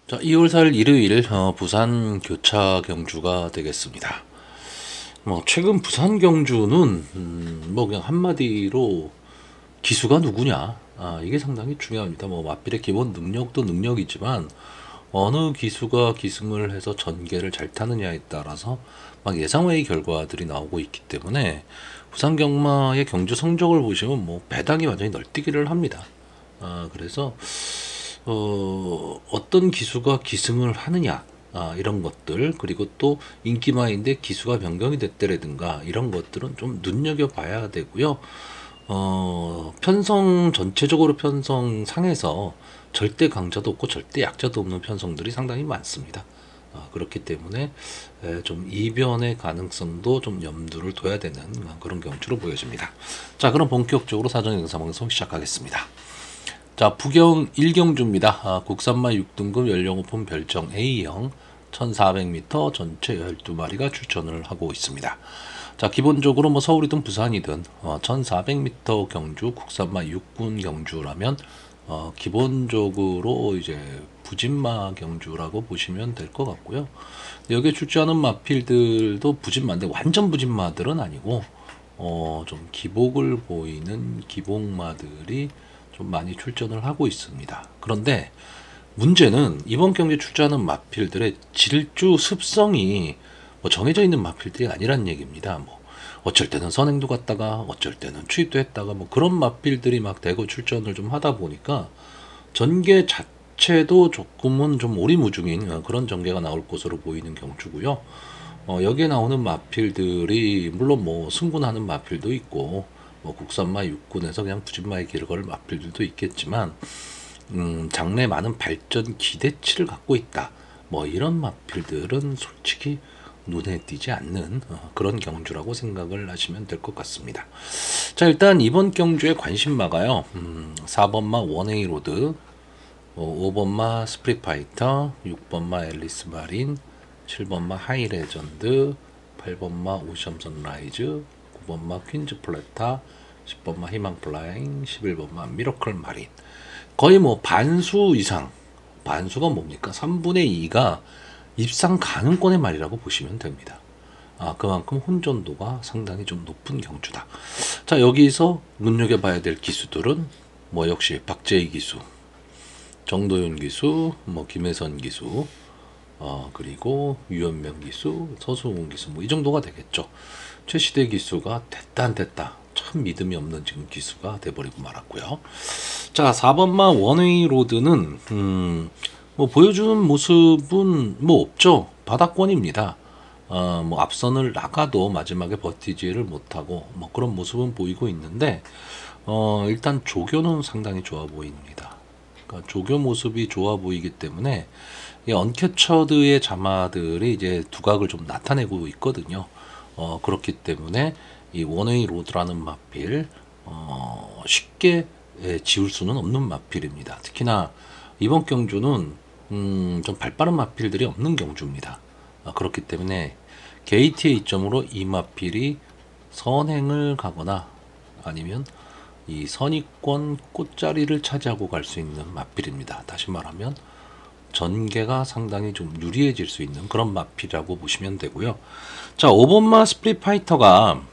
자, 2월 4일 일요일 부산 교차 경주가 되겠습니다. 최근 부산 경주는 뭐 그냥 한마디로 기수가 누구냐, 이게 상당히 중요합니다. 맞빌의 기본 능력도 능력이지만 어느 기수가 기승을 해서 전개를 잘 타느냐에 따라서 막 예상 외의 결과들이 나오고 있기 때문에 부산 경마의 경주 성적을 보시면 배당이 완전히 널뛰기를 합니다. 그래서 어떤 기수가 기승을 하느냐, 이런 것들, 그리고 또 인기마인데 기수가 변경이 됐다라든가 이런 것들은 좀 눈여겨봐야 되고요. 편성 전체적으로 편성상에서 절대 강자도 없고 절대 약자도 없는 편성들이 상당히 많습니다. 그렇기 때문에 좀 이변의 가능성도 좀 염두를 둬야 되는 그런 경주로 보여집니다. 자, 그럼 본격적으로 사전 영상 방송 시작하겠습니다. 자, 부경 1경주입니다. 국산마 6등급 연령 오픈 별정 A형 1400m 전체 12마리가 출전을 하고 있습니다. 자, 기본적으로 서울이든 부산이든 1400m 경주 국산마 6군 경주라면 기본적으로 이제 부진마 경주라고 보시면 될 것 같고요. 여기에 출전하는 마필들도 부진마인데 완전 부진마들은 아니고 좀 기복을 보이는 기복마들이 좀 많이 출전을 하고 있습니다. 그런데 문제는 이번 경기에 출전하는 마필들의 질주 습성이 정해져 있는 마필들이 아니란 얘기입니다. 어쩔 때는 선행도 갔다가 어쩔 때는 추입도 했다가 그런 마필들이 막 대거 출전을 좀 하다 보니까 전개 자체도 조금은 좀 오리무중인 그런 전개가 나올 것으로 보이는 경주고요. 여기에 나오는 마필들이 물론 승군하는 마필도 있고 국산마 6군에서 그냥 부진마의 길을 걸 마필들도 있겠지만 장래 많은 발전 기대치를 갖고 있다. 이런 마필들은 솔직히 눈에 띄지 않는 그런 경주라고 생각을 하시면 될 것 같습니다. 자, 일단 이번 경주의 관심마가요. 4번마 원웨이 로드, 5번마 스프릿파이터, 6번마 앨리스 마린, 7번마 하이레전드, 8번마 오션 선라이즈, 9번마 퀸즈 플래타, 10번마 희망 플라잉, 11번마 미러클 마린. 거의 반수 이상, 반수가 뭡니까? 3분의 2가 입상 가능권의 말이라고 보시면 됩니다. 그만큼 혼전도가 상당히 좀 높은 경주다. 자, 여기서 눈여겨봐야 될 기수들은 역시 박재희 기수, 정도윤 기수, 김혜선 기수, 그리고 유현명 기수, 서수웅 기수, 이 정도가 되겠죠. 최시대 기수가 됐다 안 됐다, 참 믿음이 없는 지금 기수가 돼버리고 말았고요. 자, 4번마 원웨이 로드는 보여주는 모습은 없죠. 바닥권입니다. 앞선을 나가도 마지막에 버티지를 못하고 그런 모습은 보이고 있는데 일단 조교는 상당히 좋아 보입니다. 그러니까 조교 모습이 좋아 보이기 때문에 이 언캐처드의 자마들이 이제 두각을 좀 나타내고 있거든요. 그렇기 때문에 이 원웨이 로드라는 마필 쉽게 지울 수는 없는 마필입니다. 특히나 이번 경주는 좀 발빠른 마필들이 없는 경주입니다. 그렇기 때문에 게이트의 이점으로 이 마필이 선행을 가거나 아니면 이 선의권 꽃자리를 차지하고 갈 수 있는 마필입니다. 다시 말하면 전개가 상당히 좀 유리해질 수 있는 그런 마필이라고 보시면 되고요. 자, 5번마 스프릿 파이터가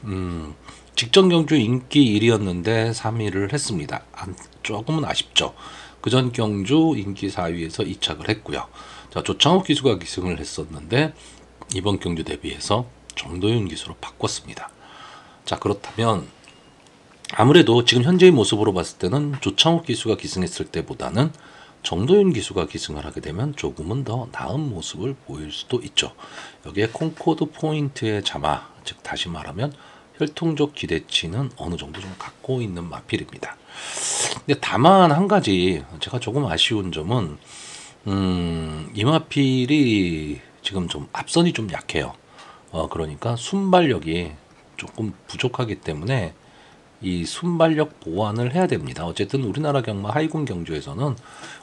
직전 경주 인기 1위였는데 3위를 했습니다. 조금은 아쉽죠. 그전 경주 인기 4위에서 이착을 했고요. 자, 조창욱 기수가 기승을 했었는데 이번 경주 대비해서 정도윤 기수로 바꿨습니다. 자, 그렇다면 아무래도 지금 현재의 모습으로 봤을 때는 조창욱 기수가 기승했을 때보다는 정도윤 기수가 기승을 하게 되면 조금은 더 나은 모습을 보일 수도 있죠. 여기에 콩코드 포인트의 자마, 즉 다시 말하면 혈통적 기대치는 어느 정도 좀 갖고 있는 마필입니다. 근데 다만 한 가지 제가 조금 아쉬운 점은 이 마필이 지금 좀 앞선이 좀 약해요. 그러니까 순발력이 조금 부족하기 때문에 이 순발력 보완을 해야 됩니다. 어쨌든 우리나라 경마 하이군 경주에서는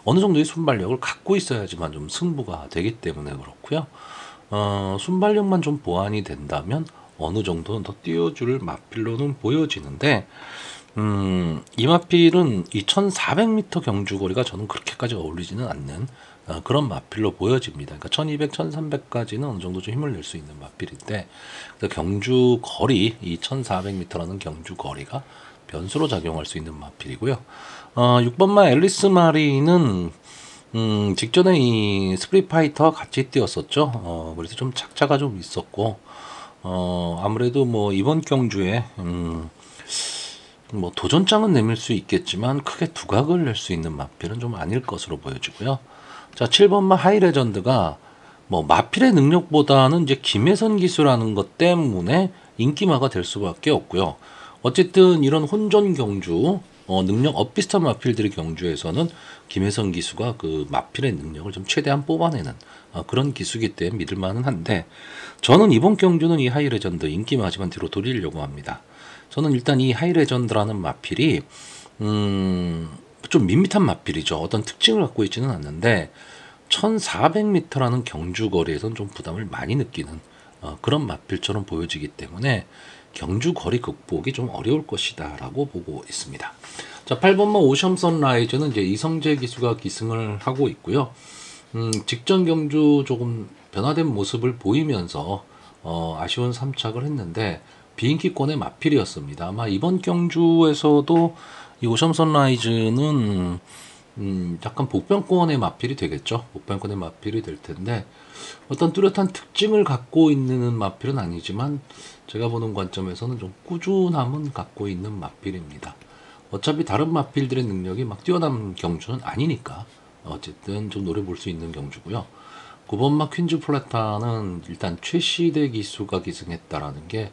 어느 정도의 순발력을 갖고 있어야지만 좀 승부가 되기 때문에 그렇고요. 순발력만 좀 보완이 된다면 어느 정도는 더 띄워줄 마필로는 보여지는데 이 마필은 이 1400m 경주거리가 저는 그렇게까지 어울리지는 않는 그런 마필로 보여집니다. 그러니까 1200, 1300까지는 어느 정도 좀 힘을 낼 수 있는 마필인데 그래서 경주 거리, 이 1400m라는 경주 거리가 변수로 작용할 수 있는 마필이고요. 6번마 앨리스 마리는 직전에 이 스프릿파이터와 같이 뛰었었죠. 그래서 좀 착자가 좀 있었고, 아무래도 뭐 이번 경주에 뭐 도전장은 내밀 수 있겠지만 크게 두각을 낼 수 있는 마필은 좀 아닐 것으로 보여지고요. 자, 7번마 하이레전드가 뭐 마필의 능력보다는 이제 김혜선 기수라는 것 때문에 인기마가 될 수밖에 없고요. 어쨌든 이런 혼전 경주, 능력 엇비슷한 마필들의 경주에서는 김혜선 기수가 그 마필의 능력을 좀 최대한 뽑아내는 그런 기수기 때문에 믿을만은 한데, 저는 이번 경주는 이 하이레전드 인기마지만 뒤로 돌리려고 합니다. 저는 일단 이 하이레전드라는 마필이 좀 밋밋한 마필이죠. 어떤 특징을 갖고 있지는 않는데 1400m라는 경주 거리에서는 좀 부담을 많이 느끼는 그런 마필처럼 보여지기 때문에 경주 거리 극복이 좀 어려울 것이다 라고 보고 있습니다. 자, 8번마 오션 선라이즈는 이제 이성재 기수가 기승을 하고 있고요. 직전 경주 조금 변화된 모습을 보이면서 아쉬운 3착을 했는데 비인기권의 마필이었습니다. 아마 이번 경주에서도 이 오션 선라이즈는 약간 복병권의 마필이 되겠죠. 복병권의 마필이 될 텐데 어떤 뚜렷한 특징을 갖고 있는 마필은 아니지만 제가 보는 관점에서는 좀 꾸준함은 갖고 있는 마필입니다. 어차피 다른 마필들의 능력이 막 뛰어난 경주는 아니니까 어쨌든 좀 노려 볼 수 있는 경주고요. 9번마 퀸즈 플라타는 일단 최시대 기수가 기승했다라는 게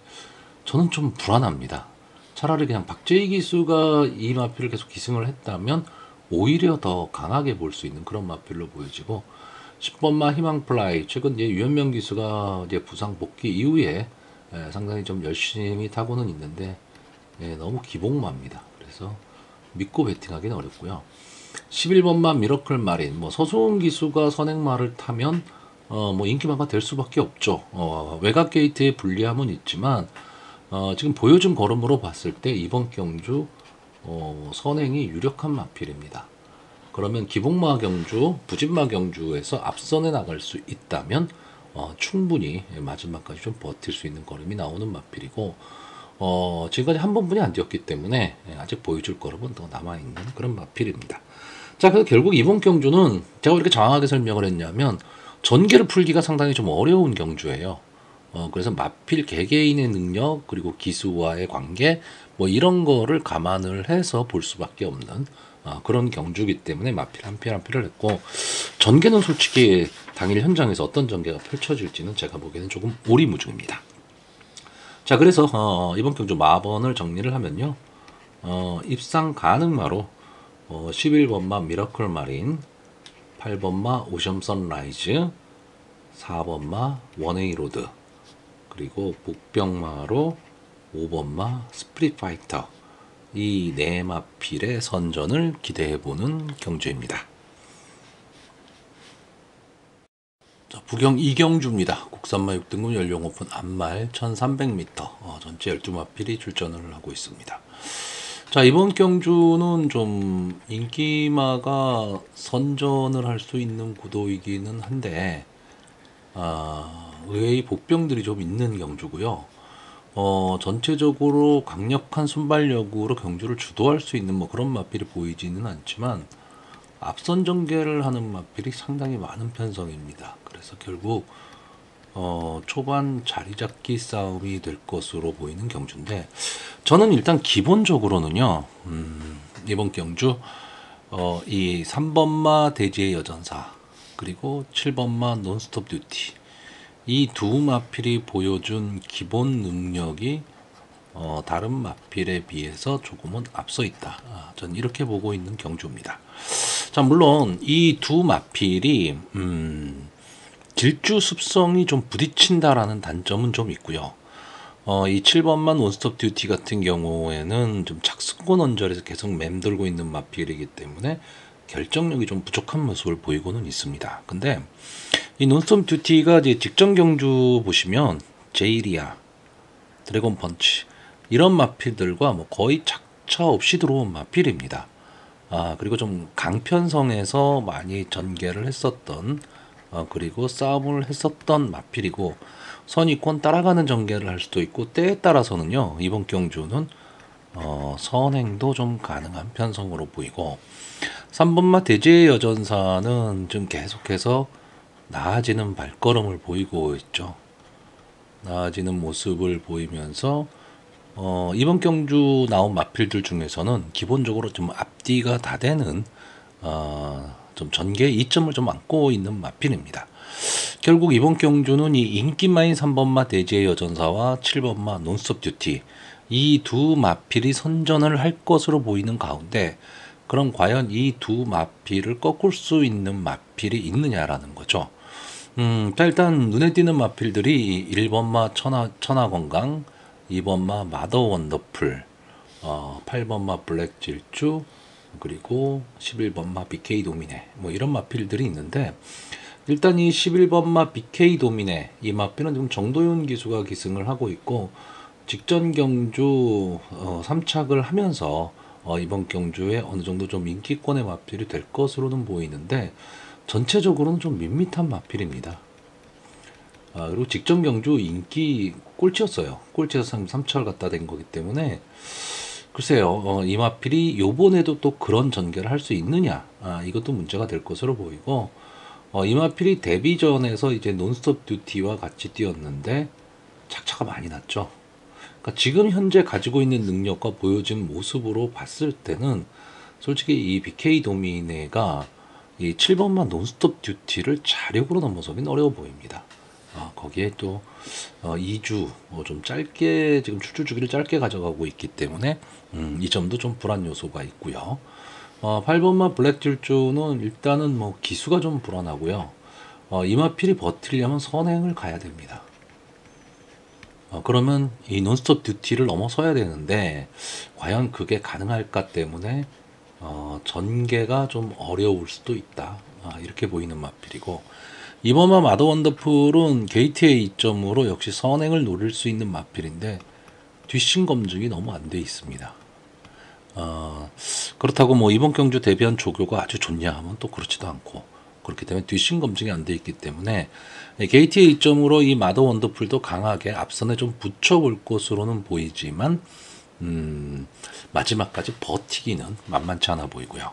저는 좀 불안합니다. 차라리 그냥 박재희 기수가 이 마필을 계속 기승을 했다면 오히려 더 강하게 볼 수 있는 그런 마필로 보여지고, 10번마 희망플라이 최근 이제 유현명 기수가 이제 부상 복귀 이후에 상당히 좀 열심히 타고는 있는데 너무 기복마입니다. 그래서 믿고 베팅하기는 어렵고요. 11번마 미러클 마린, 뭐 서수은 기수가 선행마를 타면 뭐 인기마가 될 수밖에 없죠. 외곽 게이트의 불리함은 있지만 지금 보여준 걸음으로 봤을 때 이번 경주 선행이 유력한 마필입니다. 그러면 기복마 경주, 부진마 경주에서 앞선에 나갈 수 있다면 충분히 마지막까지 좀 버틸 수 있는 걸음이 나오는 마필이고, 지금까지 한 번뿐이 안 뛰었기 때문에 아직 보여줄 걸음은 더 남아있는 그런 마필입니다. 자, 그래서 결국 이번 경주는 제가 이렇게 장황하게 설명을 했냐면 전개를 풀기가 상당히 좀 어려운 경주예요. 그래서 마필 개개인의 능력 그리고 기수와의 관계 뭐 이런 거를 감안을 해서 볼 수밖에 없는 그런 경주이기 때문에 마필 한 필 한 필을 했고, 전개는 솔직히 당일 현장에서 어떤 전개가 펼쳐질지는 제가 보기에는 조금 오리무중입니다. 자, 그래서 이번 경주 마번을 정리를 하면요, 입상 가능마로 11번마 미러클 마린, 8번마 오션 선라이즈, 4번마 원웨이 로드, 그리고 복병마로 5번마 스프릿 파이터, 이 네 마필의 선전을 기대해보는 경주입니다. 자, 부경 2경주입니다. 국산마 6등급 연령 오픈 안말 1300m 전체 12마필이 출전을 하고 있습니다. 자, 이번 경주는 좀 인기마가 선전을 할 수 있는 구도이기는 한데 의외의 복병들이 좀 있는 경주고요. 전체적으로 강력한 순발력으로 경주를 주도할 수 있는 뭐 그런 마필이 보이지는 않지만 앞선 전개를 하는 마필이 상당히 많은 편성입니다. 그래서 결국 초반 자리 잡기 싸움이 될 것으로 보이는 경주인데, 저는 일단 기본적으로는요, 이번 경주 이 3번마 대지의 여전사 그리고 7번마 논스톱 듀티, 이 두 마필이 보여준 기본 능력이 다른 마필에 비해서 조금은 앞서 있다. 전 이렇게 보고 있는 경주입니다. 자, 물론 이 두 마필이 질주 습성이 좀 부딪힌다라는 단점은 좀 있고요. 이 7번만 논스톱 듀티 같은 경우에는 좀 착승권 언저리에서 계속 맴돌고 있는 마필이기 때문에 결정력이 좀 부족한 모습을 보이고는 있습니다. 근데 이 논스톱 듀티가 이제 직전 경주 보시면 제이리아, 드래곤 펀치 이런 마필들과 뭐 거의 착차 없이 들어온 마필입니다. 그리고 좀 강편성에서 많이 전개를 했었던 그리고 싸움을 했었던 마필이고 선입권 따라가는 전개를 할 수도 있고 때에 따라서는요 이번 경주는 선행도 좀 가능한 편성으로 보이고 3번마 대제의 여전사는 좀 계속해서 나아지는 발걸음을 보이고 있죠. 나아지는 모습을 보이면서 이번 경주 나온 마필들 중에서는 기본적으로 좀 앞뒤가 다 되는 좀 전개 이점을 좀 안고 있는 마필입니다. 결국 이번 경주는 이 인기마인 3번마 대제의 여전사와 7번마 논스톱 듀티 이 두 마필이 선전을 할 것으로 보이는 가운데 그럼 과연 이 두 마필을 꺾을 수 있는 마필이 있느냐라는 거죠. 자, 일단 눈에 띄는 마필들이 1번마 천하건강, 2번마 마더 원더풀, 8번마 블랙 질주, 그리고 11번마 BK 도미네 뭐 이런 마필들이 있는데 일단 이 11번마 BK 도미네 이 마필은 지금 정도윤 기수가 기승을 하고 있고 직전 경주 3착을 하면서 이번 경주에 어느 정도 좀 인기권의 마필이 될 것으로는 보이는데 전체적으로는 좀 밋밋한 마필입니다. 그리고 직전 경주 인기 꼴찌였어요. 꼴찌에서 3착을 갖다 댄 거기 때문에 글쎄요, 이 마필이 요번에도 또 그런 전개를 할 수 있느냐, 이것도 문제가 될 것으로 보이고, 이 마필이 데뷔전에서 이제 논스톱 듀티와 같이 뛰었는데, 착차가 많이 났죠. 그러니까 지금 현재 가지고 있는 능력과 보여진 모습으로 봤을 때는, 솔직히 이 BK 도미네가 이 7번만 논스톱 듀티를 자력으로 넘어서긴 어려워 보입니다. 거기에 또 2주 좀 짧게 지금 출주 주기를 짧게 가져가고 있기 때문에 이 점도 좀 불안 요소가 있고요. 8번마 블랙 질주는 일단은 뭐 기수가 좀 불안하고요. 이마필이 버티려면 선행을 가야 됩니다. 그러면 이 논스톱 듀티를 넘어서야 되는데 과연 그게 가능할까 때문에 전개가 좀 어려울 수도 있다. 이렇게 보이는 마필이고 이번마 마더 원더풀은 게이트의 이점으로 역시 선행을 노릴 수 있는 마필인데 뒷심 검증이 너무 안 돼 있습니다. 그렇다고 뭐 이번 경주 데뷔한 조교가 아주 좋냐 하면 또 그렇지도 않고 그렇기 때문에 뒷심 검증이 안 돼 있기 때문에 게이트의 이점으로 이 마더 원더풀도 강하게 앞선에 좀 붙여볼 것으로는 보이지만 마지막까지 버티기는 만만치 않아 보이고요.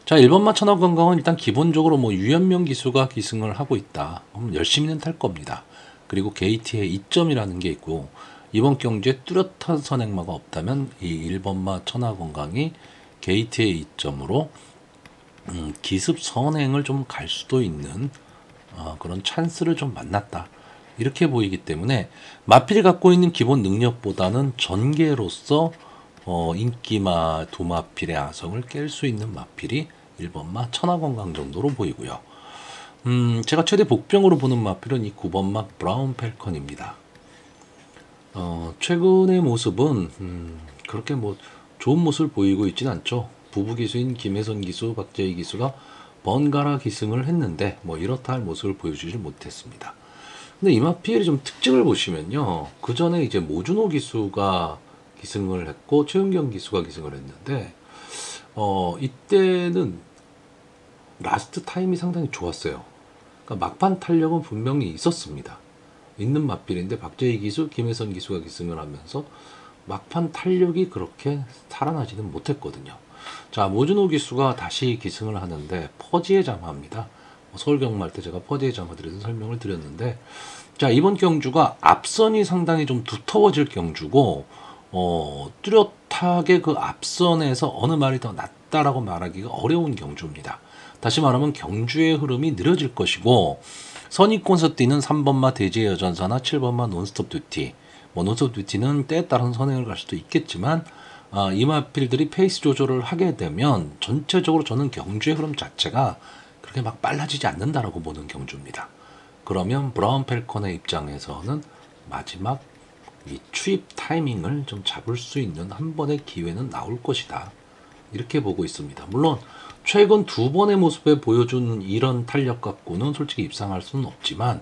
자, 1번마 천하건강은 일단 기본적으로 뭐 유연명 기수가 기승을 하고 있다. 그럼 열심히는 탈 겁니다. 그리고 게이트의 이점이라는 게 있고 이번 경주에 뚜렷한 선행마가 없다면 이 1번마 천하건강이 게이트의 이점으로 기습 선행을 좀 갈 수도 있는 그런 찬스를 좀 만났다. 이렇게 보이기 때문에 마필이 갖고 있는 기본 능력보다는 전개로서 인기마 두 마필의 아성을 깰 수 있는 마필이 1번마 천하건강 정도로 보이고요. 제가 최대 복병으로 보는 마필은 이 9번마 브라운 펠컨입니다. 최근의 모습은 그렇게 뭐 좋은 모습을 보이고 있진 않죠. 부부 기수인 김혜선 기수, 박재희 기수가 번갈아 기승을 했는데 뭐 이렇다 할 모습을 보여주지 못했습니다. 근데 이 마필의 좀 특징을 보시면요. 그 전에 이제 모준호 기수가 기승을 했고 최은경 기수가 기승을 했는데 이때는 라스트 타임이 상당히 좋았어요. 그러니까 막판 탄력은 분명히 있었습니다. 있는 마필인데 박재희 기수, 김혜선 기수가 기승을 하면서 막판 탄력이 그렇게 살아나지는 못했거든요. 자, 모준호 기수가 다시 기승을 하는데 퍼지에 잠합니다. 서울 경마할 때 제가 퍼지에 잠아드려서 설명을 드렸는데 자, 이번 경주가 앞선이 상당히 좀 두터워질 경주고 뚜렷하게 그 앞선에서 어느 말이 더 낫다라고 말하기가 어려운 경주입니다. 다시 말하면 경주의 흐름이 느려질 것이고 선입권에서 뛰는 3번마 대지의 여전사나 7번마 논스톱 듀티 뭐 논스톱 듀티는 때에 따라서 선행을 갈 수도 있겠지만 이 마필들이 페이스 조절을 하게 되면 전체적으로 저는 경주의 흐름 자체가 그렇게 막 빨라지지 않는다라고 보는 경주입니다. 그러면 브라운 펠컨의 입장에서는 마지막 이 추입 타이밍을 좀 잡을 수 있는 한 번의 기회는 나올 것이다. 이렇게 보고 있습니다. 물론 최근 두 번의 모습에 보여준 이런 탄력 갖고는 솔직히 입상할 수는 없지만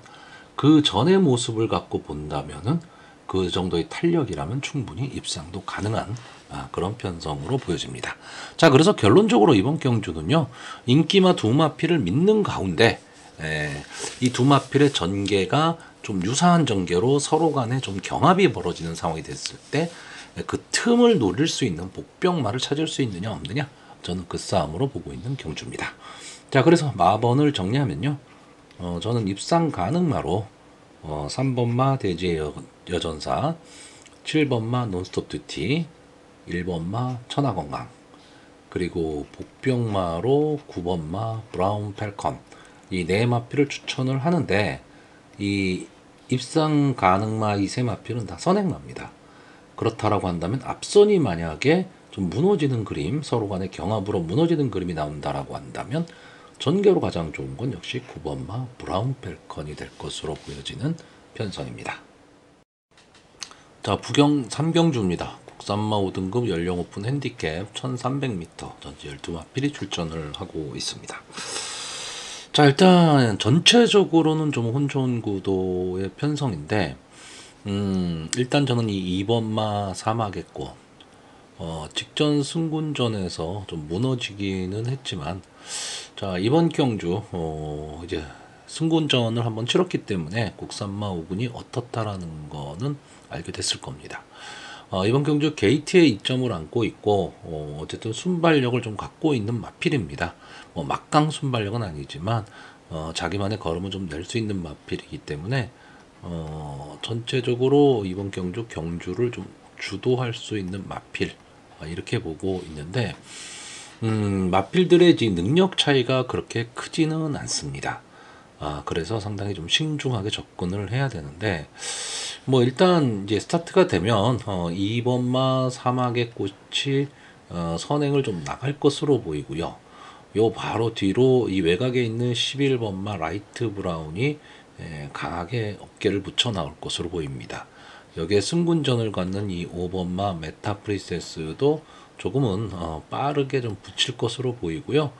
그 전의 모습을 갖고 본다면은 그 정도의 탄력이라면 충분히 입상도 가능한 그런 편성으로 보여집니다. 자, 그래서 결론적으로 이번 경주는요, 인기마 두 마필을 믿는 가운데 이 두 마필의 전개가 좀 유사한 전개로 서로 간에 좀 경합이 벌어지는 상황이 됐을 때 그 틈을 노릴 수 있는 복병마를 찾을 수 있느냐 없느냐, 저는 그 싸움으로 보고 있는 경주입니다. 자, 그래서 마번을 정리하면요, 저는 입상 가능마로 3번마 대지의 여전사, 7번마 논스톱 듀티, 1번마 천하건강, 그리고 복병마로 9번마 브라운 펠컨, 이 네 마필을 추천을 하는데, 이 입상 가능마 이 세 마필은 다 선행마입니다. 그렇다라고 한다면 앞선이 만약에 좀 무너지는 그림, 서로 간의 경합으로 무너지는 그림이 나온다라고 한다면 전개로 가장 좋은 건 역시 9번마 브라운 펠컨이 될 것으로 보여지는 편성입니다. 자, 부경 3경주입니다. 국산마 5등급 연령 오픈 핸디캡 1300m 전지 12마필이 출전을 하고 있습니다. 자, 일단 전체적으로는 좀 혼전 구도의 편성인데, 일단 저는 이 2번마 사막했고, 직전 승군전에서 좀 무너지기는 했지만, 자, 이번 경주 이제 승군전을 한번 치렀기 때문에 국산마 5군이 어떻다라는 거는 알게 됐을 겁니다. 이번 경주 게이트에 이점을 안고 있고, 어쨌든 순발력을 좀 갖고 있는 마필입니다. 막강 순발력은 아니지만 자기만의 걸음을 좀 낼 수 있는 마필이기 때문에 전체적으로 이번 경주를 좀 주도할 수 있는 마필, 이렇게 보고 있는데, 마필들의 능력 차이가 그렇게 크지는 않습니다. 그래서 상당히 좀 신중하게 접근을 해야 되는데, 일단 이제 스타트가 되면 2번마 사막의 꽃이 선행을 좀 나갈 것으로 보이고요. 요 바로 뒤로 이 외곽에 있는 11번마 라이트 브라운이 강하게 어깨를 붙여 나올 것으로 보입니다. 여기에 승군전을 갖는 이 5번마 메타 프리세스도 조금은 빠르게 좀 붙일 것으로 보이고요.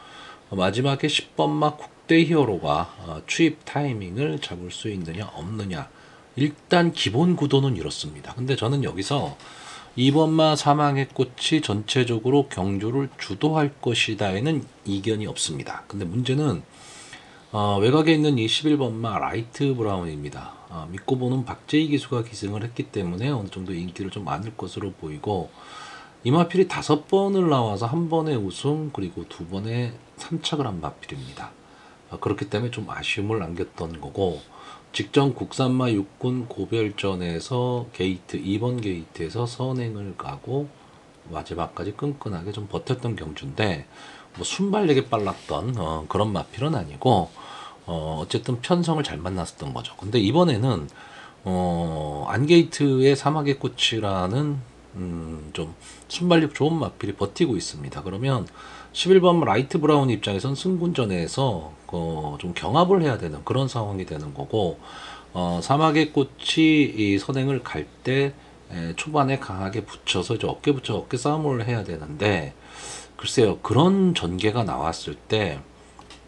마지막에 10번마 국대 히어로가 추입 타이밍을 잡을 수 있느냐 없느냐, 일단 기본 구도는 이렇습니다. 근데 저는 여기서 2번마 사망의 꽃이 전체적으로 경주를 주도할 것이다에는 이견이 없습니다. 근데 문제는 외곽에 있는 이 11번마 라이트 브라운입니다. 믿고 보는 박재희 기수가 기승을 했기 때문에 어느 정도 인기를 좀 많을 것으로 보이고, 이마필이 5번을 나와서 한 번의 우승 그리고 2번의 3착을 한 마필입니다. 그렇기 때문에 좀 아쉬움을 남겼던 거고, 직전 국산마 육군 고별전에서 게이트 2번 게이트에서 선행을 가고 마지막까지 끈끈하게 좀 버텼던 경주인데, 순발력이 빨랐던 그런 마필은 아니고, 어쨌든 편성을 잘 만났었던 거죠. 근데 이번에는 안게이트의 사막의 꽃이라는 좀 순발력 좋은 마필이 버티고 있습니다. 그러면 11번 라이트 브라운 입장에선 승군전에서 좀 경합을 해야 되는 그런 상황이 되는 거고, 사막의 꽃이 이 선행을 갈 때 초반에 강하게 붙여서 이제 어깨 붙여 어깨 싸움을 해야 되는데, 글쎄요, 그런 전개가 나왔을 때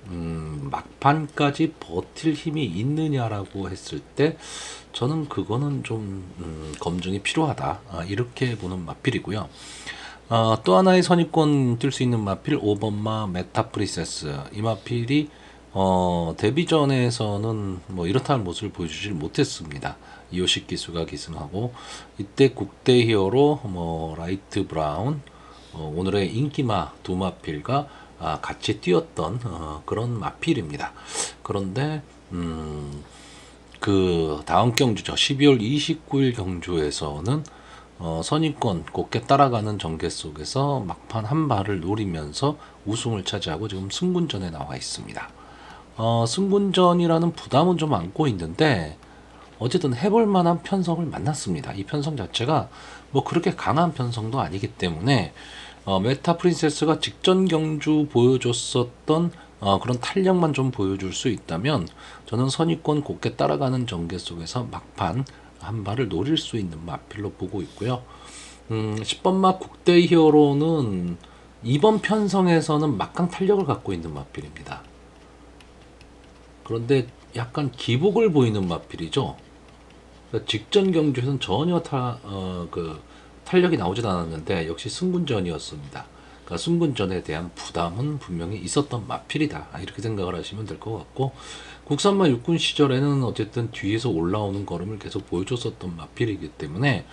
막판까지 버틸 힘이 있느냐라고 했을 때 저는 그거는 좀 검증이 필요하다, 이렇게 보는 마필이고요. 또 하나의 선입권 뛸 수 있는 마필 5번마 메타 프리세스, 이 마필이 데뷔전에서는 이렇다 할 모습을 보여주질 못했습니다. 이호식 기수가 기승하고, 이때 국대 히어로 라이트 브라운, 오늘의 인기마 두 마필과 같이 뛰었던 그런 마필입니다. 그런데 그 다음 경주죠, 12월 29일 경주에서는 선입권 곱게 따라가는 전개 속에서 막판 한 발을 노리면서 우승을 차지하고 지금 승군전에 나와 있습니다. 승군전이라는 부담은 좀 안고 있는데, 어쨌든 해볼 만한 편성을 만났습니다. 이 편성 자체가 그렇게 강한 편성도 아니기 때문에 메타 프린세스가 직전 경주 보여줬었던 그런 탄력만 좀 보여줄 수 있다면, 저는 선입권 곱게 따라가는 전개 속에서 막판 한 발을 노릴 수 있는 마필로 보고 있고요. 10번마 국대 히어로는 이번 편성에서는 막강 탄력을 갖고 있는 마필입니다. 그런데 약간 기복을 보이는 마필이죠. 그러니까 직전 경주에서는 전혀 탄력이 나오진 않았는데 역시 승분전이었습니다. 그러니까 승분전에 대한 부담은 분명히 있었던 마필이다. 이렇게 생각을 하시면 될 것 같고, 국산마 육군 시절에는 어쨌든 뒤에서 올라오는 걸음을 계속 보여줬었던 마필이기 때문에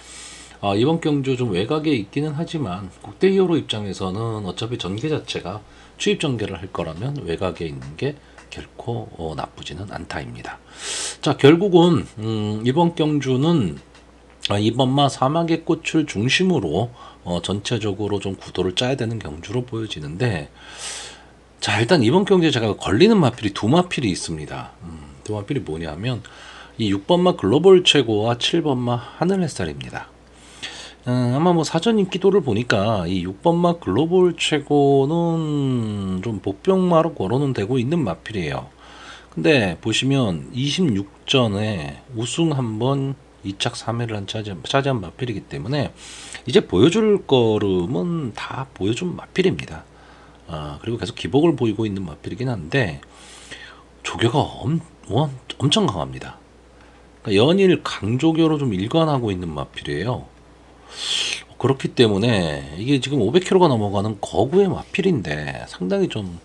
이번 경주 좀 외곽에 있기는 하지만 국대 히어로 입장에서는 어차피 전개 자체가 추입 전개를 할 거라면 외곽에 있는 게 결코 나쁘지는 않다입니다. 자, 결국은 이번 경주는 이번마 사막의 꽃을 중심으로 전체적으로 좀 구도를 짜야 되는 경주로 보여지는데, 자, 일단 이번 경주에 제가 걸리는 마필이 두 마필이 있습니다. 두 마필이 뭐냐면 이 6번마 글로벌 최고와 7번마 하늘 햇살입니다. 아마 뭐 사전 인기도를 보니까 이 6번마 글로벌 최고는 좀 복병마로 거론은 되고 있는 마필이에요. 근데 보시면 26전에 우승 한번 2착 3회를 차지한 마필이기 때문에 이제 보여줄 걸음은 다 보여준 마필입니다. 그리고 계속 기복을 보이고 있는 마필이긴 한데 조교가 엄청 강합니다. 그러니까 연일 강조교로 좀 일관하고 있는 마필이에요. 그렇기 때문에 이게 지금 500km가 넘어가는 거구의 마필인데 상당히 좀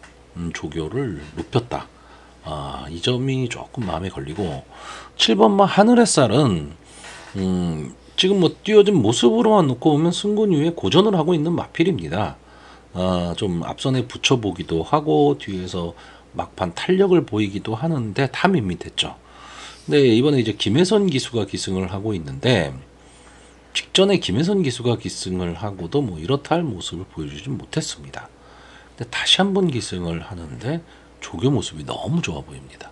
조교를 높였다. 이 점이 조금 마음에 걸리고, 7번마 하늘의 쌀은 지금 뭐 띄워진 모습으로만 놓고 보면 승군 이후에 고전을 하고 있는 마필입니다. 좀 앞선에 붙여보기도 하고 뒤에서 막판 탄력을 보이기도 하는데 다 밋밋했죠. 근데 이번에 이제 김혜선 기수가 기승을 하고 있는데, 직전에 김혜선 기수가 기승을 하고도 뭐 이렇다 할 모습을 보여주지 못했습니다. 근데 다시 한번 기승을 하는데 조교 모습이 너무 좋아 보입니다.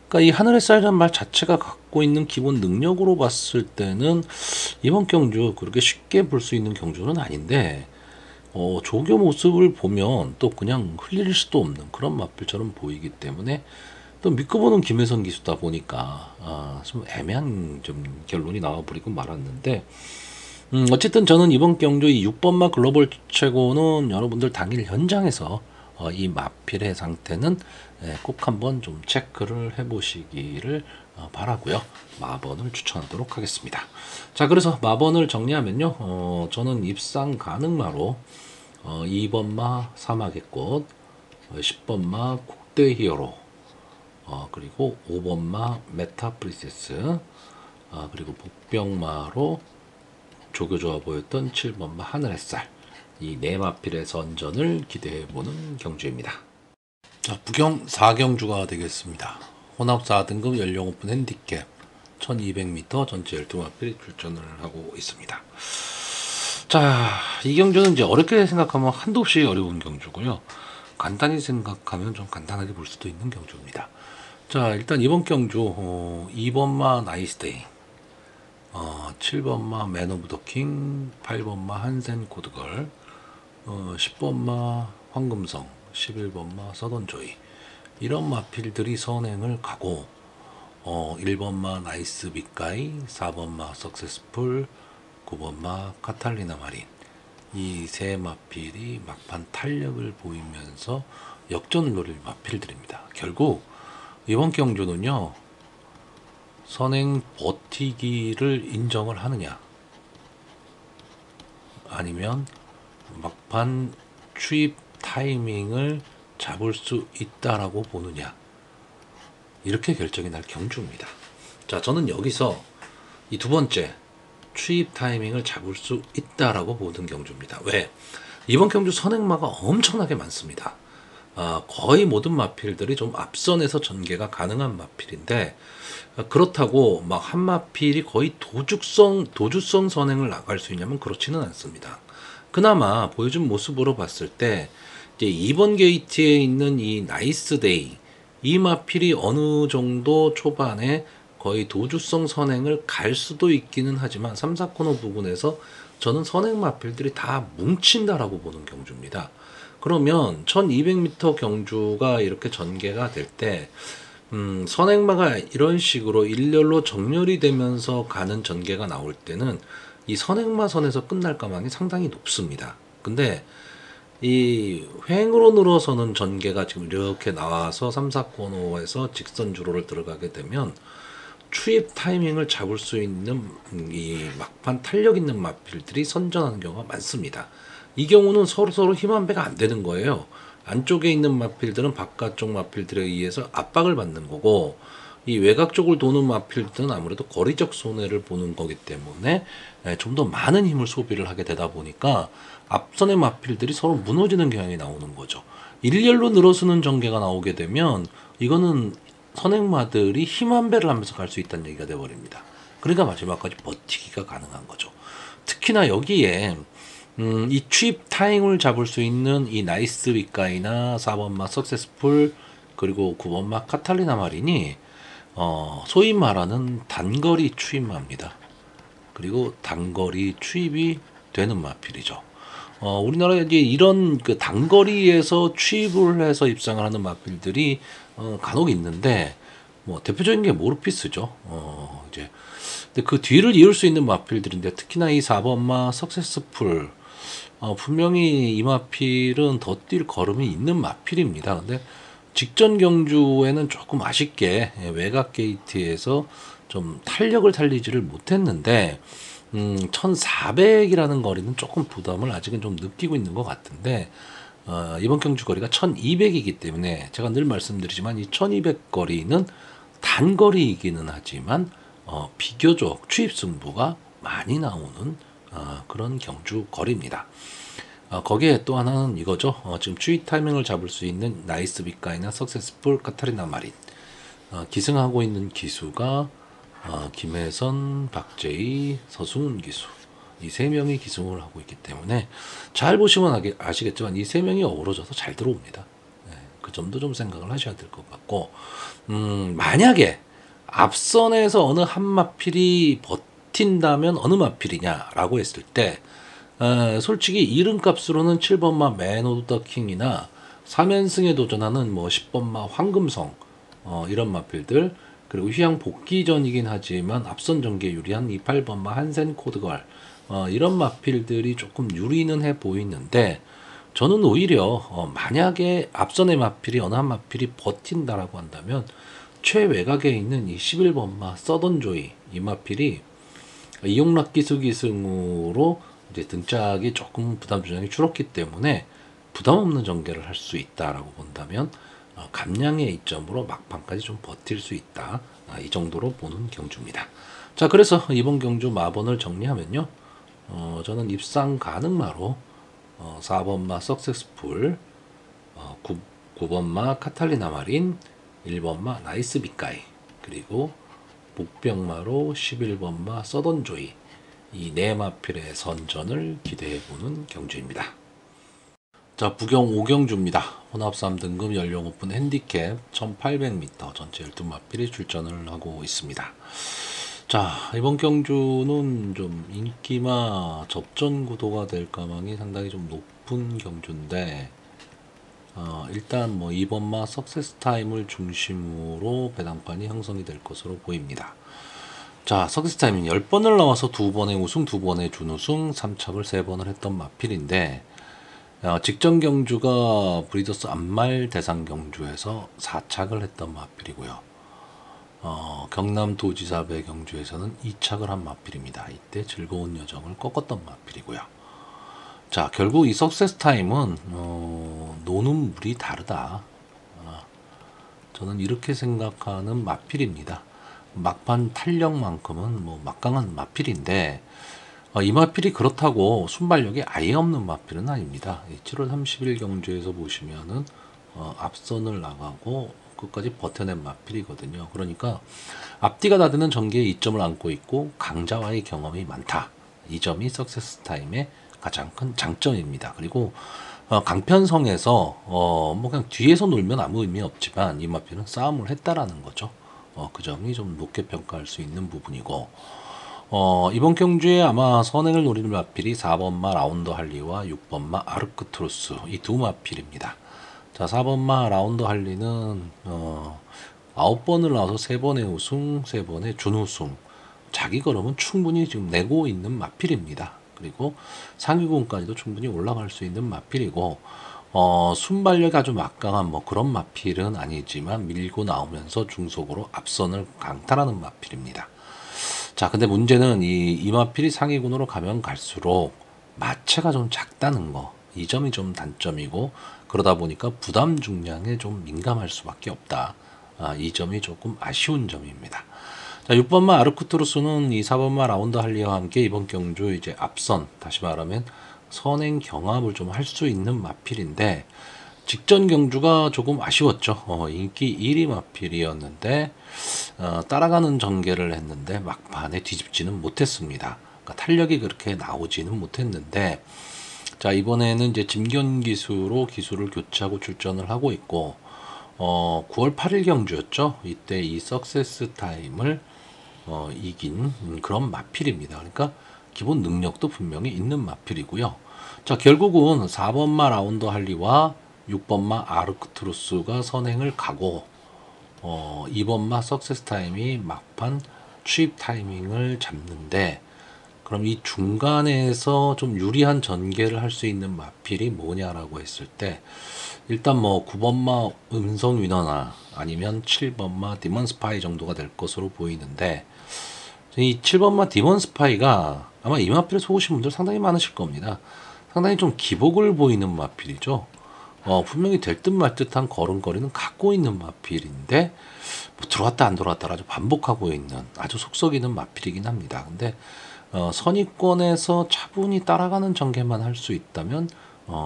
그러니까 이 하늘의 쌀이라는 말 자체가 갖고 있는 기본 능력으로 봤을 때는 이번 경주 그렇게 쉽게 볼 수 있는 경주는 아닌데, 조교 모습을 보면 또 그냥 흘릴 수도 없는 그런 마필처럼 보이기 때문에 또 믿고 보는 김혜선 기수다 보니까 좀 애매한 좀 결론이 나와버리고 말았는데, 어쨌든 저는 이번 경주 이 6번마 글로벌 최고는 여러분들 당일 현장에서 이 마필의 상태는 꼭 한번 좀 체크를 해보시기를 바라고요. 마번을 추천하도록 하겠습니다. 자, 그래서 마번을 정리하면요, 저는 입상 가능마로 2번마 사막의 꽃, 10번마 국대 히어로, 그리고 5번마 메타 프리세스, 그리고 복병마로 조교 좋아 보였던 7번마 하늘의 쌀, 이 네 마필의 선전을 기대해보는 경주입니다. 자, 부경 4경주가 되겠습니다. 혼합 4등급 연령 오픈 핸디캡 1200m 전체 12마필이 출전을 하고 있습니다. 자, 이 경주는 이제 어렵게 생각하면 한도 없이 어려운 경주고요. 간단히 생각하면 좀 간단하게 볼 수도 있는 경주입니다. 자, 일단 이번 경주 2번마 나이스데이, 7번마 맨 오브 더 킹, 8번마 한센 고드걸, 10번마 황금성, 11번마 서던조이, 이런 마필들이 선행을 가고, 1번마 나이스 빅가이, 4번마 석세스풀, 9번마 카탈리나 마린, 이 세 마필이 막판 탄력을 보이면서 역전을 노릴 마필들입니다. 결국 이번 경주는요, 선행 버티기를 인정을 하느냐, 아니면 막판 추입 타이밍을 잡을 수 있다라고 보느냐, 이렇게 결정이 날 경주입니다. 자, 저는 여기서 이 두 번째 추입 타이밍을 잡을 수 있다라고 보는 경주입니다. 왜? 이번 경주 선행마가 엄청나게 많습니다. 거의 모든 마필들이 좀 앞선에서 전개가 가능한 마필인데, 그렇다고 막 한 마필이 거의 도주성 선행을 나갈 수 있냐면 그렇지는 않습니다. 그나마 보여준 모습으로 봤을 때 이제 2번 게이트에 있는 이 나이스데이, 이 마필이 어느 정도 초반에 거의 도주성 선행을 갈 수도 있기는 하지만 3, 4코너 부분에서 저는 선행 마필들이 다 뭉친다라고 보는 경주입니다. 그러면 1200m 경주가 이렇게 전개가 될 때 선행마가 이런 식으로 일렬로 정렬이 되면서 가는 전개가 나올 때는 이 선행마 선에서 끝날 가망이 상당히 높습니다. 근데 이 횡으로 늘어서는 전개가 지금 이렇게 나와서 3, 4코너에서 직선 주로를 들어가게 되면 추입 타이밍을 잡을 수 있는 이 막판 탄력 있는 마필들이 선전하는 경우가 많습니다. 이 경우는 서로 힘한배가 안 되는 거예요. 안쪽에 있는 마필들은 바깥쪽 마필들에 의해서 압박을 받는 거고, 이 외곽 쪽을 도는 마필들은 아무래도 거리적 손해를 보는 거기 때문에 좀 더 많은 힘을 소비를 하게 되다 보니까 앞선의 마필들이 서로 무너지는 경향이 나오는 거죠. 일렬로 늘어서는 전개가 나오게 되면 이거는 선행마들이 힘 한 배를 하면서 갈 수 있다는 얘기가 돼버립니다. 그러니까 마지막까지 버티기가 가능한 거죠. 특히나 여기에 이 취입 타임을 잡을 수 있는 이 나이스 윗가이나 4번마 석세스풀 그리고 9번마 카탈리나 마린이 소위 말하는 단거리 추입마입니다. 그리고 단거리 추입이 되는 마필이죠. 우리나라에 이제 이런 그 단거리에서 취입을 해서 입상을 하는 마필들이 간혹 있는데, 뭐 대표적인 게 모르피스죠. 이제 근데 그 뒤를 이을 수 있는 마필들인데, 특히나 이 4번마 석세스풀 분명히 이 마필은 더 뛸 걸음이 있는 마필입니다. 근데 직전 경주에는 조금 아쉽게 외곽 게이트에서 좀 탄력을 달리지를 못했는데 1400이라는 거리는 조금 부담을 아직은 좀 느끼고 있는 것 같은데, 이번 경주 거리가 1200이기 때문에 제가 늘 말씀드리지만 이 1200 거리는 단거리이기는 하지만 비교적 추입 승부가 많이 나오는 그런 경주 거리입니다. 거기에 또 하나는 이거죠. 지금 추입 타이밍을 잡을 수 있는 나이스 빅가이나 석세스풀 카타리나 마린, 기승하고 있는 기수가 김혜선, 박재희, 서승훈 기수, 이 세 명이 기승을 하고 있기 때문에 잘 보시면 아시겠지만 이 세 명이 어우러져서 잘 들어옵니다. 그 점도 좀 생각을 하셔야 될 것 같고, 만약에 앞선에서 어느 한 마필이 버틴다면 어느 마필이냐라고 했을 때, 솔직히 이름값으로는 7번마 맨 오브 더 킹이나 3연승에 도전하는 뭐 10번마 황금성, 이런 마필들, 그리고 휴양 복귀전이긴 하지만 앞선 전개에 유리한 이 8번마 한센 코드걸, 이런 마필들이 조금 유리는 해 보이는데, 저는 오히려 만약에 앞선의 마필이 어느 한 마필이 버틴다라고 한다면 최외곽에 있는 이 11번마 서던조이, 이 마필이 이용락 기수 기승으로 이제 등짝이 조금 부담 조정이 줄었기 때문에 부담 없는 전개를 할 수 있다라고 본다면 감량의 이점으로 막판까지 좀 버틸 수 있다, 이 정도로 보는 경주입니다. 자, 그래서 이번 경주 마번을 정리하면요, 저는 입상 가능마로 4번마 석세스풀, 9번마 카탈리나 마린, 1번마 나이스 빅가이, 그리고 목병마로 11번마 서던조이, 이 네 마필의 선전을 기대해보는 경주입니다. 자, 부경 5경주입니다. 혼합 3등급 연령 오픈 핸디캡 1800m 전체 12마필이 출전을 하고 있습니다. 자, 이번 경주는 좀 인기마 접전 구도가 될 가망이 상당히 좀 높은 경주인데, 일단 뭐 2번마 석세스 타임을 중심으로 배당판이 형성이 될 것으로 보입니다. 자, 석세스 타임은 10번을 나와서 2번의 우승, 2번의 준우승, 3착을 3번을 했던 마필인데, 직전 경주가 브리더스 안말 대상 경주에서 4착을 했던 마필이고요. 경남도지사배 경주에서는 2착을 한 마필입니다. 이때 즐거운 여정을 꺾었던 마필이고요. 자, 결국 이 석세스 타임은 노는 물이 다르다, 저는 이렇게 생각하는 마필입니다. 막판 탄력만큼은 뭐 막강한 마필인데, 이 마필이 그렇다고 순발력이 아예 없는 마필은 아닙니다. 7월 30일 경주에서 보시면은 앞선을 나가고 끝까지 버텨낸 마필이거든요. 그러니까 앞뒤가 다르는 전개에 이점을 안고 있고 강자와의 경험이 많다, 이 점이 석세스 타임의 가장 큰 장점입니다. 그리고 강편성에서 뭐 그냥 뒤에서 놀면 아무 의미 없지만 이 마필은 싸움을 했다라는 거죠. 그 점이 좀 높게 평가할 수 있는 부분이고, 이번 경주에 아마 선행을 노리는 마필이 4번마 라운드 할리와 6번마 아르크 트루스, 이 두 마필입니다. 자, 4번마 라운드 할리는 9번을 나와서 3번의 우승, 3번의 준우승, 자기 걸음은 충분히 지금 내고 있는 마필입니다. 그리고 상위군까지도 충분히 올라갈 수 있는 마필이고, 순발력이 아주 막강한 뭐 그런 마필은 아니지만 밀고 나오면서 중속으로 앞선을 강탈하는 마필입니다. 자, 근데 문제는 이 마필이 상위군으로 가면 갈수록 마체가 좀 작다는 거. 이 점이 좀 단점이고, 그러다 보니까 부담 중량에 좀 민감할 수밖에 없다. 이 점이 조금 아쉬운 점입니다. 자, 6번마 아르쿠트루스는 이 4번마 라운드 할리와 함께 이번 경주 이제 앞선, 다시 말하면 선행 경합을 좀 할 수 있는 마필인데, 직전 경주가 조금 아쉬웠죠. 인기 1위 마필이었는데 따라가는 전개를 했는데 막판에 뒤집지는 못했습니다. 그러니까 탄력이 그렇게 나오지는 못했는데, 자, 이번에는 이제 짐견 기수로 기수를 교체하고 출전을 하고 있고, 9월 8일 경주였죠. 이때 이 석세스 타임을 이긴 그런 마필입니다. 그러니까 기본 능력도 분명히 있는 마필이고요. 자, 결국은 4번마 라운드 할리와 6번마 아르크투루스가 선행을 가고, 2번마 석세스 타임이 막판 추입 타이밍을 잡는데, 그럼 이 중간에서 좀 유리한 전개를 할 수 있는 마필이 뭐냐라고 했을 때, 일단 뭐 9번마 음성 위너나 아니면 7번마 디먼 스파이 정도가 될 것으로 보이는데, 이 7번마 디먼 스파이가 아마 이 마필에 속으신 분들 상당히 많으실 겁니다. 상당히 좀 기복을 보이는 마필이죠. 분명히 될 듯 말 듯한 걸음걸이는 갖고 있는 마필인데, 뭐 들어왔다 안 들어왔다 아주 반복하고 있는 아주 속썩이는 마필이긴 합니다. 근데 선입권에서 차분히 따라가는 전개만 할 수 있다면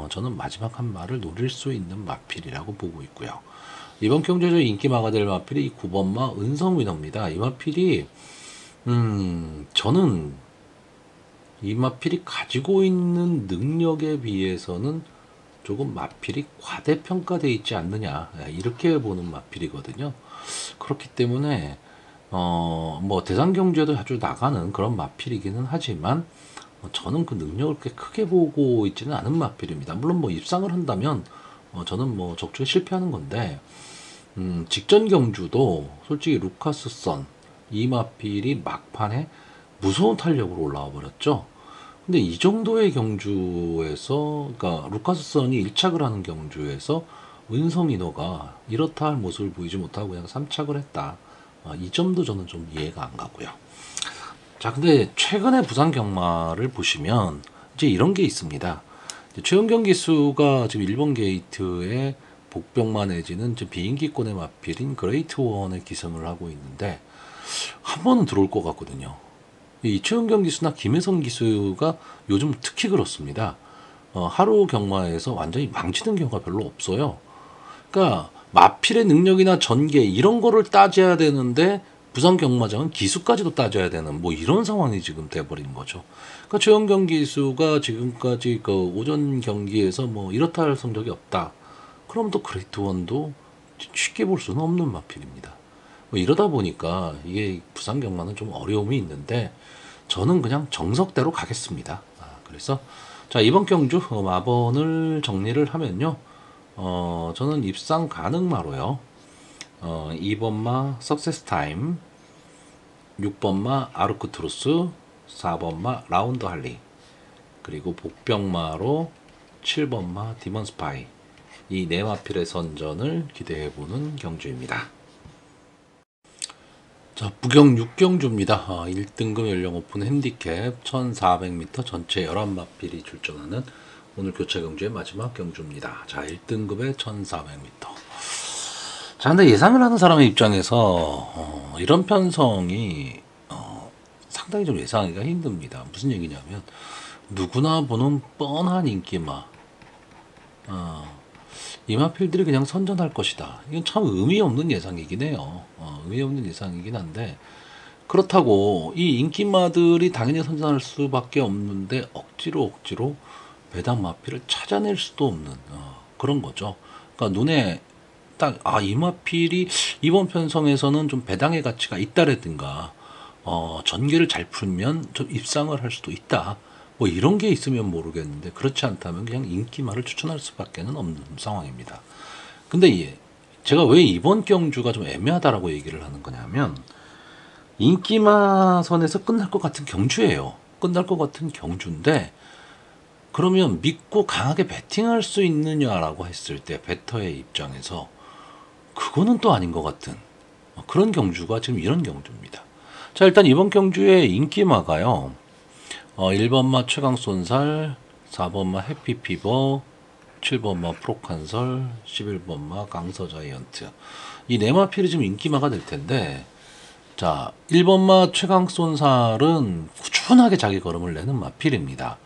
저는 마지막 한 말을 노릴 수 있는 마필이라고 보고 있고요. 이번 경주에서 인기마가 될 마필이 이 9번마 은성위너입니다. 이 마필이 저는 이 마필이 가지고 있는 능력에 비해서는 조금 마필이 과대평가되어 있지 않느냐, 이렇게 보는 마필이거든요. 그렇기 때문에 뭐 대상 경주에도 자주 나가는 그런 마필이기는 하지만 저는 그 능력을 그렇게 크게 보고 있지는 않은 마필입니다. 물론 뭐 입상을 한다면 저는 뭐 적중에 실패하는 건데, 직전 경주도 솔직히 루카스선 이 마필이 막판에 무서운 탄력으로 올라와 버렸죠. 근데 이 정도의 경주에서, 그러니까 루카스선이 1착을 하는 경주에서 은성인호가 이렇다 할 모습을 보이지 못하고 그냥 3착을 했다. 이 점도 저는 좀 이해가 안 가고요. 자, 근데 최근에 부산 경마를 보시면 이제 이런 게 있습니다. 최은경 기수가 지금 일본 게이트에 복병마 내지는 이제 비인기권의 마필인 그레이트 원에 기승을 하고 있는데, 한 번은 들어올 것 같거든요. 이 최은경 기수나 김혜성 기수가 요즘 특히 그렇습니다. 하루 경마에서 완전히 망치는 경우가 별로 없어요. 그러니까 마필의 능력이나 전개 이런 거를 따져야 되는데 부산 경마장은 기수까지도 따져야 되는 뭐 이런 상황이 지금 돼버린 거죠. 그러니까 최은경 기수가 지금까지 그 오전 경기에서 뭐 이렇다 할 성적이 없다. 그럼 또 그레이트 원도 쉽게 볼 수는 없는 마필입니다. 뭐 이러다 보니까 이게 부산 경마는 좀 어려움이 있는데, 저는 그냥 정석대로 가겠습니다. 그래서 자, 이번 경주 마번을 정리를 하면요, 저는 입상 가능마로요. 2번마 석세스 타임, 6번마 아르쿠트루스, 4번마 라운드 할리, 그리고 복병마로 7번마 디먼 스파이, 이 네 마필의 선전을 기대해보는 경주입니다. 자, 부경 6경주입니다. 1등급 연령 오픈 핸디캡 1400m 전체 11마필이 출전하는 오늘 교체 경주의 마지막 경주입니다. 자, 1등급에 1400m. 자, 근데 예상을 하는 사람의 입장에서 이런 편성이 상당히 좀 예상하기가 힘듭니다. 무슨 얘기냐면, 누구나 보는 뻔한 인기마, 이마필들이 그냥 선전할 것이다. 이건 참 의미 없는 예상이긴 해요. 의미 없는 예상이긴 한데, 그렇다고 이 인기마들이 당연히 선전할 수밖에 없는데 억지로 배당 마필을 찾아낼 수도 없는 그런 거죠. 그러니까 눈에 딱 이 마필이 이번 편성에서는 좀 배당의 가치가 있다라든가 전개를 잘 풀면 좀 입상을 할 수도 있다. 뭐 이런 게 있으면 모르겠는데, 그렇지 않다면 그냥 인기마를 추천할 수밖에는 없는 상황입니다. 근데 제가 왜 이번 경주가 좀 애매하다라고 얘기를 하는 거냐면, 인기마 선에서 끝날 것 같은 경주예요. 끝날 것 같은 경주인데, 그러면 믿고 강하게 베팅할 수 있느냐라고 했을 때 배터의 입장에서 그거는 또 아닌 것 같은 그런 경주가 지금 이런 경주입니다. 자, 일단 이번 경주의 인기마가요. 1번마 최강쏜살, 4번마 해피피버, 7번마 프로칸설, 11번마 강서자이언트. 이 네 마필이 지금 인기마가 될 텐데, 자, 1번마 최강쏜살은 꾸준하게 자기 걸음을 내는 마필입니다.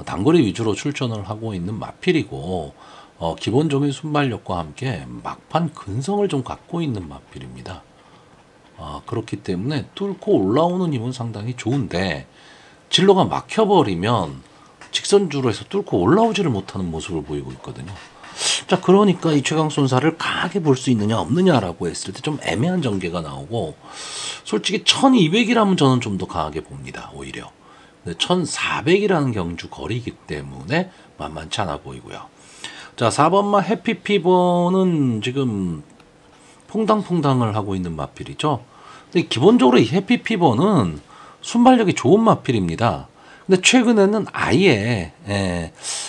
단거리 위주로 출전을 하고 있는 마필이고, 기본적인 순발력과 함께 막판 근성을 좀 갖고 있는 마필입니다. 그렇기 때문에 뚫고 올라오는 힘은 상당히 좋은데, 진로가 막혀버리면 직선주로 해서 뚫고 올라오지를 못하는 모습을 보이고 있거든요. 자, 그러니까 이 최강쏜살을 강하게 볼 수 있느냐 없느냐라고 했을 때 좀 애매한 전개가 나오고, 솔직히 1200이라면 저는 좀 더 강하게 봅니다. 오히려 1400이라는 경주 거리이기 때문에 만만치 않아 보이고요. 자, 4번마 해피피버는 지금 퐁당퐁당을 하고 있는 마필이죠. 근데 기본적으로 이 해피피버는 순발력이 좋은 마필입니다. 근데 최근에는 아예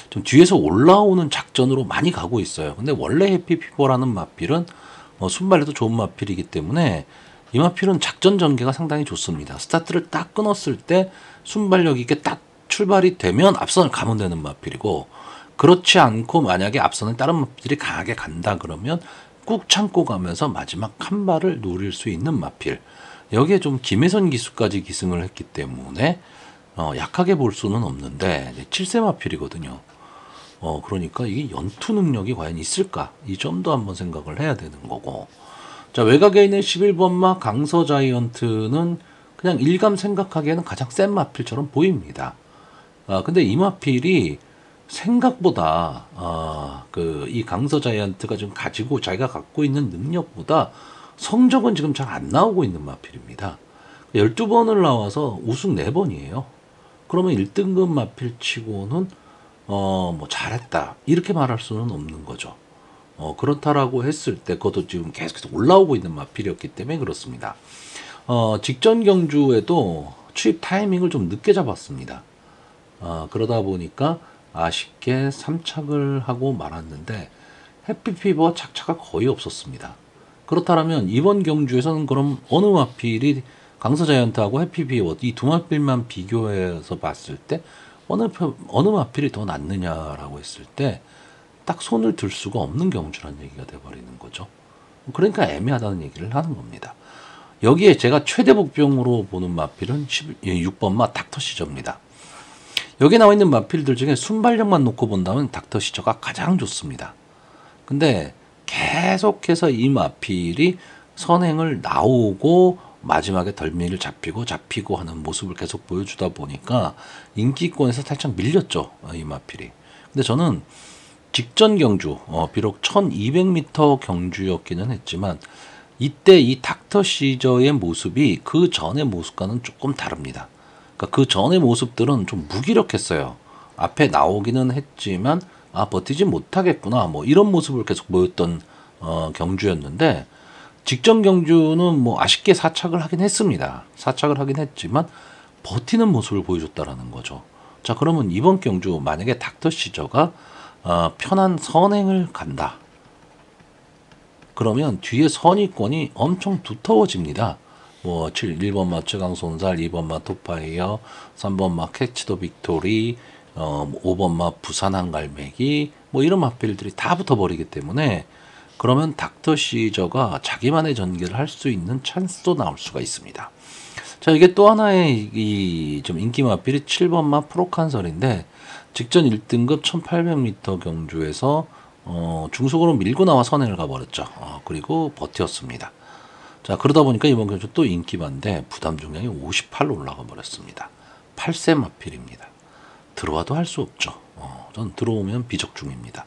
좀 뒤에서 올라오는 작전으로 많이 가고 있어요. 근데 원래 해피피버라는 마필은 순발력도 좋은 마필이기 때문에 이 마필은 작전 전개가 상당히 좋습니다. 스타트를 딱 끊었을 때 순발력 있게 딱 출발이 되면 앞선을 가면 되는 마필이고, 그렇지 않고 만약에 앞선을 다른 마필이 강하게 간다 그러면 꾹 참고 가면서 마지막 한 발을 노릴 수 있는 마필. 여기에 좀 김혜선 기수까지 기승을 했기 때문에 약하게 볼 수는 없는데 7세 마필이거든요. 그러니까 이게 연투 능력이 과연 있을까? 이 점도 한번 생각을 해야 되는 거고. 자, 외곽에 있는 11번마 강서자이언트는 그냥 일감 생각하기에는 가장 센 마필처럼 보입니다. 근데 이 마필이 생각보다 이 강서자이언트가 지금 가지고 자기가 갖고 있는 능력보다 성적은 지금 잘 안 나오고 있는 마필입니다. 12번을 나와서 우승 4번이에요. 그러면 1등급 마필 치고는 뭐 잘했다 이렇게 말할 수는 없는 거죠. 그렇다라고 했을 때 그것도 지금 계속해서 올라오고 있는 마필이었기 때문에 그렇습니다. 직전 경주에도 추입 타이밍을 좀 늦게 잡았습니다. 그러다 보니까 아쉽게 3착을 하고 말았는데 해피피버 착차가 거의 없었습니다. 그렇다면 이번 경주에서는 그럼 어느 마필이 강서자이언트하고 해피피버 이 두 마필만 비교해서 봤을 때 어느 마필이 더 낫느냐라고 했을 때 딱 손을 들 수가 없는 경주라는 얘기가 돼버리는 거죠. 그러니까 애매하다는 얘기를 하는 겁니다. 여기에 제가 최대 복병으로 보는 마필은 6번마 닥터시저입니다. 여기 나와 있는 마필들 중에 순발력만 놓고 본다면 닥터시저가 가장 좋습니다. 근데 계속해서 이 마필이 선행을 나오고 마지막에 덜미를 잡히고 하는 모습을 계속 보여주다 보니까 인기권에서 살짝 밀렸죠, 이 마필이. 근데 저는 직전 경주, 비록 1200m 경주였기는 했지만 이때 이 닥터 시저의 모습이 그 전의 모습과는 조금 다릅니다. 그러니까 그 전의 모습들은 좀 무기력했어요. 앞에 나오기는 했지만 버티지 못하겠구나 뭐 이런 모습을 계속 보였던 경주였는데, 직전 경주는 뭐 아쉽게 사착을 하긴 했습니다. 사착을 하긴 했지만 버티는 모습을 보여줬다라는 거죠. 자, 그러면 이번 경주 만약에 닥터 시저가 편한 선행을 간다. 그러면 뒤에 선의권이 엄청 두터워집니다. 뭐 1번마 최강손살, 2번마 토파이어, 3번마 캐치더 빅토리, 5번마 부산 한갈매기 뭐 이런 마필들이 다 붙어버리기 때문에 그러면 닥터 시저가 자기만의 전개를 할 수 있는 찬스도 나올 수가 있습니다. 자, 이게 또 하나의 좀 인기 마필이 7번마 프로칸설인데 직전 1등급 1800m 경주에서 중속으로 밀고 나와 선행을 가버렸죠. 그리고 버텼습니다. 자, 그러다 보니까 이번 경주 또 인기반인데 부담 중량이 58로 올라가 버렸습니다. 8세 마필입니다. 들어와도 할 수 없죠. 전 들어오면 비적 중입니다.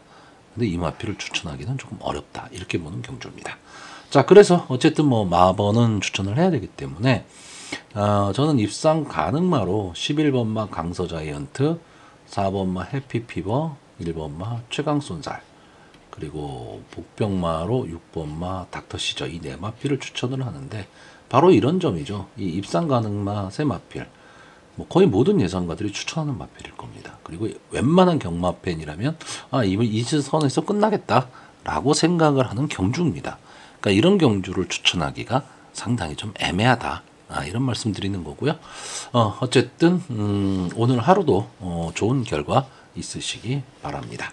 근데 이 마필을 추천하기는 조금 어렵다 이렇게 보는 경주입니다. 자, 그래서 어쨌든 뭐 마번은 추천을 해야 되기 때문에 저는 입상 가능마로 11번마 강서자이언트, 4번마 해피피버, 1번마 최강손살, 그리고 복병마로 6번마 닥터시저 이 네 마필을 추천을 하는데 바로 이런 점이죠. 이 입상 가능마 세 마필 뭐 거의 모든 예상가들이 추천하는 마필일 겁니다. 그리고 웬만한 경마 팬이라면 이번 이 선에서 끝나겠다라고 생각을 하는 경주입니다. 그러니까 이런 경주를 추천하기가 상당히 좀 애매하다. 이런 말씀 드리는 거고요. 어쨌든 오늘 하루도 좋은 결과 있으시기 바랍니다.